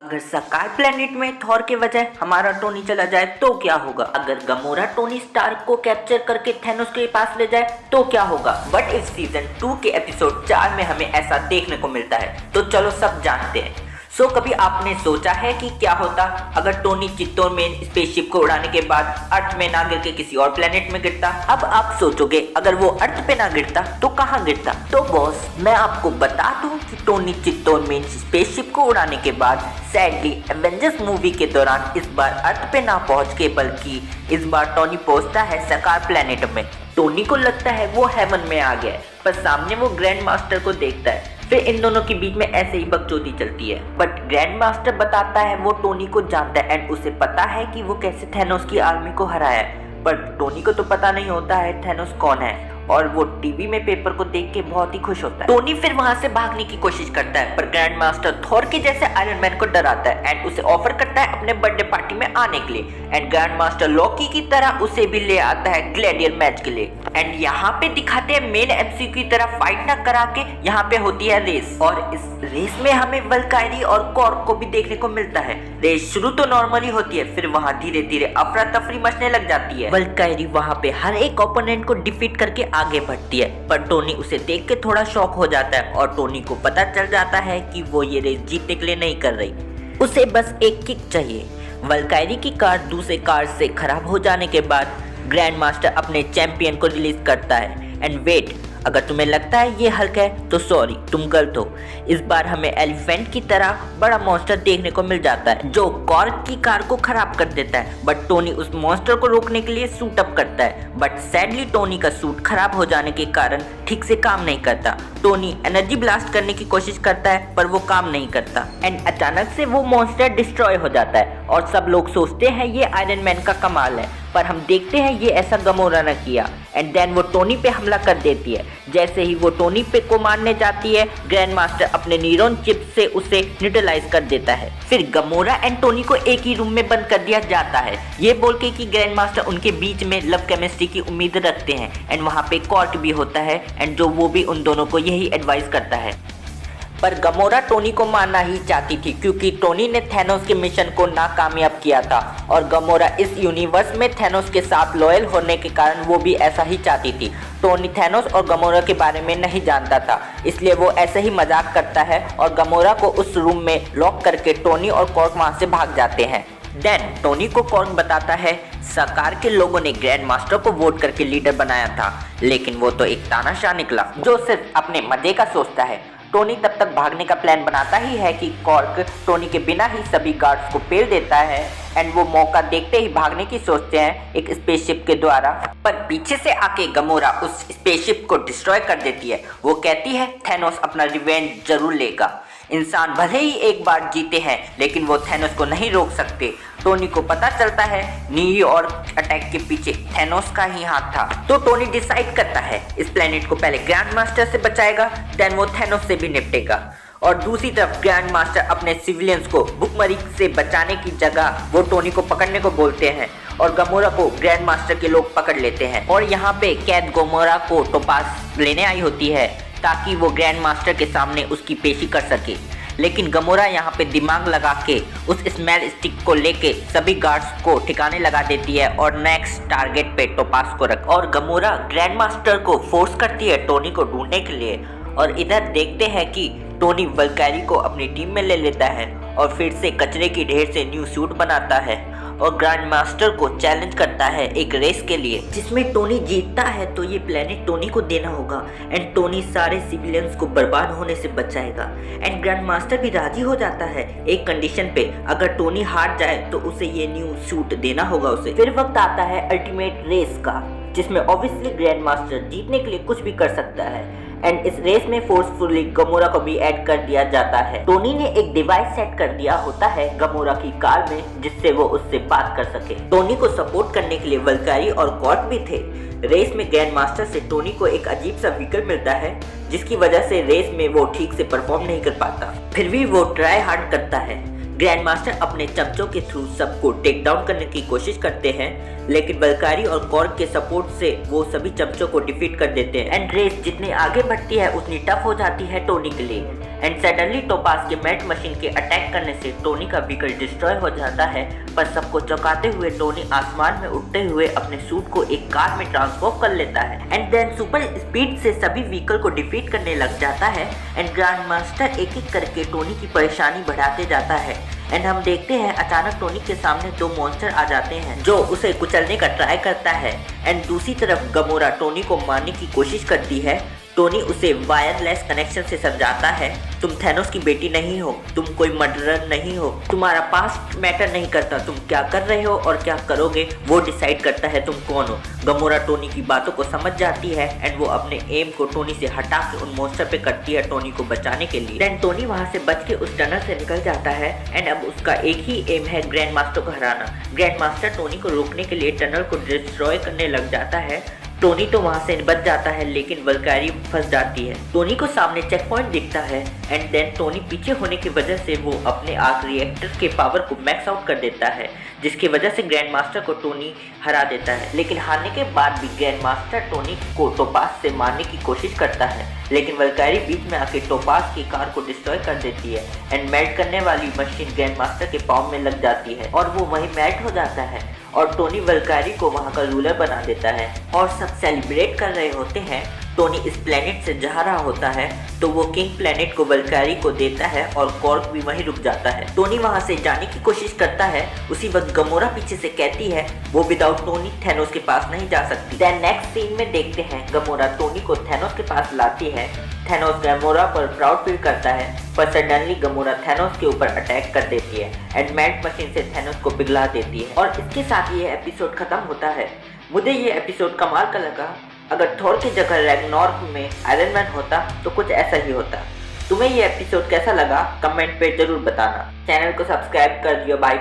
अगर सकार प्लेनेट में थॉर के वजह हमारा टोनी चला जाए तो क्या होगा? अगर गमोरा टोनी स्टार्क को कैप्चर करके थैनोस के पास ले जाए तो क्या होगा? बट इस सीजन 2 के एपिसोड 4 में हमें ऐसा देखने को मिलता है, तो चलो सब जानते हैं। कभी आपने सोचा है कि क्या होता अगर टोनी चित्तौर में स्पेसशिप को उड़ाने के बाद अर्थ में ना गिर के किसी और प्लेनेट में गिरता? अब आप सोचोगे अगर वो अर्थ पे ना गिरता तो कहाँ गिरता? तो बॉस, मैं आपको बता दूं कि टोनी चित्तौर में स्पेसशिप को उड़ाने के बाद सैडली एवेंजर्स मूवी के दौरान इस बार अर्थ पे ना पहुंच के बल्कि इस बार टोनी पहुंचता है सकार प्लेनेट में। टोनी को लगता है वो हेवन में आ गया है, पर सामने वो ग्रैंड मास्टर को देखता है। फिर इन दोनों के बीच में ऐसे ही बकचोदी चलती है, बट ग्रैंड मास्टर बताता है वो टोनी को जानता है एंड उसे पता है कि वो कैसे थैनोस की आर्मी को हराया है। पर टोनी को तो पता नहीं होता है थैनोस कौन है, और वो टीवी में पेपर को देख के बहुत ही खुश होता है। टोनी फिर वहां से भागने की कोशिश करता है, पर ग्रैंड मास्टर थॉर के जैसे आयरन मैन को डराता है एंड उसे ऑफर करता है अपने बर्थडे पार्टी में आने के लिए। एंड ग्रैंड मास्टर लॉकी की तरह उसे भी ले आता है ग्लैडियर मैच के लिए। एंड यहाँ पे दिखाते हैं मेन एमसीयू की तरह फाइट ना करा के यहाँ पे होती है रेस, और इस रेस में हमें वल्कायरी और कॉर्क को भी देखने को मिलता है। रेस शुरू तो नॉर्मली होती है, फिर वहाँ धीरे धीरे अफरा तफरी मचने लग जाती है। वल्कायरी वहाँ पे हर एक ओपोनेंट को डिफीट करके आगे बढ़ती है, पर टोनी उसे देख के थोड़ा शॉक हो जाता है और टोनी को पता चल जाता है कि वो ये रेस जीतने के लिए नहीं कर रही, उसे बस एक किक चाहिए। वल्कायरी की कार दूसरे कार से खराब हो जाने के बाद ग्रैंड मास्टर अपने चैंपियन को रिलीज करता है। एंड वेट, अगर तुम्हें लगता है ये हल्क है तो सॉरी, तुम गलत हो। इस बार हमें एलिफेंट की तरह बड़ा मॉन्स्टर देखने को मिल जाता है जो कॉर्क की कार को खराब कर देता है, बट टोनी उस मॉन्स्टर को रोकने के लिए सूट अप करता है। बट सैडली टोनी का सूट खराब हो जाने के कारण ठीक से काम नहीं करता। टोनी एनर्जी ब्लास्ट करने की कोशिश करता है पर वो काम नहीं करता एंड अचानक से वो मॉन्स्टर डिस्ट्रॉय हो जाता है और सब लोग सोचते हैं ये आयरन मैन का कमाल है, पर हम देखते हैं ये ऐसा गमोरा ने किया। एंड देन वो टोनी पे हमला कर देती है। जैसे ही वो टोनी पे को मारने जाती है, ग्रैंड मास्टर अपने न्यूरॉन चिप से उसे न्यूट्रलाइज कर देता है। फिर गमोरा एंड टोनी को एक ही रूम में बंद कर दिया जाता है, ये बोल के कि ग्रैंड मास्टर उनके बीच में लव केमिस्ट्री की उम्मीद रखते हैं। एंड वहाँ पे कॉर्क भी होता है एंड जो वो भी उन दोनों को यही एडवाइस करता है। पर गमोरा टोनी को मारना ही चाहती थी क्योंकि टोनी ने थैनोस के मिशन को नाकामयाब किया था, और गमोरा इस यूनिवर्स में थैनोस के साथ लॉयल होने के कारण वो भी ऐसा ही चाहती थी। टोनी थैनोस और गमोरा के बारे में नहीं जानता था, इसलिए वो ऐसे ही मजाक करता है और गमोरा को उस रूम में लॉक करके टोनी और कॉर्क वहाँ से भाग जाते हैं। देन टोनी को कॉर्क बताता है सकार के लोगों ने ग्रैंड मास्टर को वोट करके लीडर बनाया था, लेकिन वो तो एक तानाशाह निकला जो सिर्फ अपने मजे का सोचता है। टोनी तब तक भागने का प्लान बनाता ही है कि कॉर्क टोनी के बिना ही सभी गार्ड्स को पेल देता है एंड वो मौका देखते ही भागने की सोचते हैं एक स्पेसशिप के द्वारा, पर पीछे से आके गमोरा उस स्पेसशिप को डिस्ट्रॉय कर देती है। वो कहती है थैनोस अपना रिवेंज जरूर लेगा। इंसान भले ही एक बार जीते हैं लेकिन वो थैनोस को नहीं रोक सकते। टोनी को पता चलता है न्यूयॉर्क अटैक के पीछे थैनोस का ही हाथ था, तो टोनी डिसाइड करता है इस प्लेनेट को पहले ग्रैंड मास्टर से बचाएगा, देन वो थैनोस से भी निपटेगा। और दूसरी तरफ ग्रैंड मास्टर अपने सिविलियंस को भुखमरी से बचाने की जगह वो टोनी को पकड़ने को बोलते हैं और गमोरा को ग्रैंड मास्टर के लोग पकड़ लेते हैं। और यहाँ पे कैद गमोरा को टोपास लेने आई होती है ताकि वो ग्रैंड मास्टर के सामने उसकी पेशी कर सके, लेकिन गमोरा यहाँ पे दिमाग लगा के उस स्मेल स्टिक को लेके सभी गार्ड्स को ठिकाने लगा देती है और नेक्स्ट टारगेट पे टोपास को रख, और गमोरा ग्रैंड मास्टर को फोर्स करती है टोनी को ढूंढने के लिए। और इधर देखते हैं कि टोनी वल्कायरी को अपनी टीम में ले लेता है और फिर से कचरे की ढेर से न्यू सूट बनाता है और ग्रैंड मास्टर को चैलेंज करता है एक रेस के लिए जिसमें टोनी जीतता है तो ये प्लेनेट टोनी को देना होगा एंड टोनी सारे सिविलियंस को बर्बाद होने से बचाएगा। एंड ग्रैंड मास्टर भी राजी हो जाता है एक कंडीशन पे, अगर टोनी हार जाए तो उसे ये न्यू सूट देना होगा उसे। फिर वक्त आता है अल्टीमेट रेस का, जिसमें ऑब्वियसली ग्रैंड मास्टर जीतने के लिए कुछ भी कर सकता है एंड इस रेस में फोर्सफुली गमोरा को भी ऐड कर दिया जाता है। टोनी ने एक डिवाइस सेट कर दिया होता है गमोरा की कार में जिससे वो उससे बात कर सके। टोनी को सपोर्ट करने के लिए वल्कायरी और कॉर्क भी थे। रेस में ग्रैंड मास्टर से टोनी को एक अजीब सा व्हीकल मिलता है जिसकी वजह से रेस में वो ठीक से परफॉर्म नहीं कर पाता, फिर भी वो ट्राई हार्ड करता है। ग्रैंड मास्टर अपने चमचों के थ्रू सबको टेक डाउन करने की कोशिश करते हैं, लेकिन वल्कायरी और कॉर्क के सपोर्ट से वो सभी चमचों को डिफीट कर देते हैं एंड रेस जितनी आगे बढ़ती है उतनी टफ हो जाती है टोनी के लिए। एंड सडनली टोपास के मैट मशीन के अटैक करने से टोनी का व्हीकल डिस्ट्रॉय हो जाता है। पर सबको चौंकाते हुए टोनी आसमान में उड़ते हुए अपने सूट को एक कार में ट्रांसफॉर्म कर लेता है एंड देन सुपर स्पीड से सभी व्हीकल को डिफीट करने लग जाता है एंड ग्रैंड मास्टर एक एक करके टोनी की परेशानी बढ़ाते जाता है। एंड हम देखते हैं अचानक टोनी के सामने दो मॉन्स्टर आ जाते हैं जो उसे कुचलने का ट्राई करता है एंड दूसरी तरफ गमोरा टोनी को मारने की कोशिश करती है। टोनी उसे वायरलेस कनेक्शन से समझाता है, तुम थैनोस की बेटी नहीं हो, तुम कोई मर्डरर नहीं हो, तुम्हारा पास्ट मैटर नहीं करता, तुम क्या कर रहे हो और क्या करोगे वो डिसाइड करता है तुम कौन हो। गमोरा टोनी की बातों को समझ जाती है एंड वो अपने एम को टोनी से हटा के उन मॉन्स्टर पे करती है टोनी को बचाने के लिए। देन टोनी वहां से बच के उस टनल से निकल जाता है एंड अब उसका एक ही एम है ग्रैंड मास्टर को हराना। ग्रैंड मास्टर टोनी को रोकने के लिए टनल को डिस्ट्रॉय करने लग जाता है। टोनी तो वहां से बच जाता है लेकिन वल्कारी फंस जाती है। टोनी को सामने चेक पॉइंट दिखता है एंड देन टोनी पीछे होने की वजह से वो अपने आर्क रिएक्टर के पावर को मैक्स आउट कर देता है जिसकी वजह से ग्रैंड मास्टर को टोनी हरा देता है। लेकिन हारने के बाद भी ग्रैंड मास्टर टोनी को टोपास से मारने की कोशिश करता है लेकिन वल्कारी बीच में आके टोपास की कार को डिस्ट्रॉय कर देती है एंड मेल्ट करने वाली मशीन ग्रैंड मास्टर के पाँव में लग जाती है और वो वहीं मेल्ट हो जाता है और टोनी वल्कारी को वहां का रूलर बना देता है और सब सेलिब्रेट कर रहे होते हैं। टोनी इस प्लेनेट से जा रहा होता है तो वो किंग प्लेनेट को वल्कारी को देता है और कॉर्क भी वहीं रुक जाता है। टोनी वहां से जाने की कोशिश करता है, उसी वक्त गमोरा पीछे से कहती है वो विदाउट टोनी थैनोस के पास नहीं जा सकती। देन नेक्स्ट सीन में देखते हैं गमोरा टोनी को थैनोस के पास लाती है। थैनोस गमोरा पर प्राउड फील करता है पर सडनली गमोरा थैनोस के ऊपर अटैक कर देती है एंड मैट मशीन से थैनोस को पिघला देती है और इसके साथ ये एपिसोड खत्म होता है। मुझे ये एपिसोड कमाल का लगा। अगर थॉर की जगह रैग्नारोक में आयरन मैन होता तो कुछ ऐसा ही होता। तुम्हें ये एपिसोड कैसा लगा कमेंट पे जरूर बताना। चैनल को सब्सक्राइब कर दियो। बाय।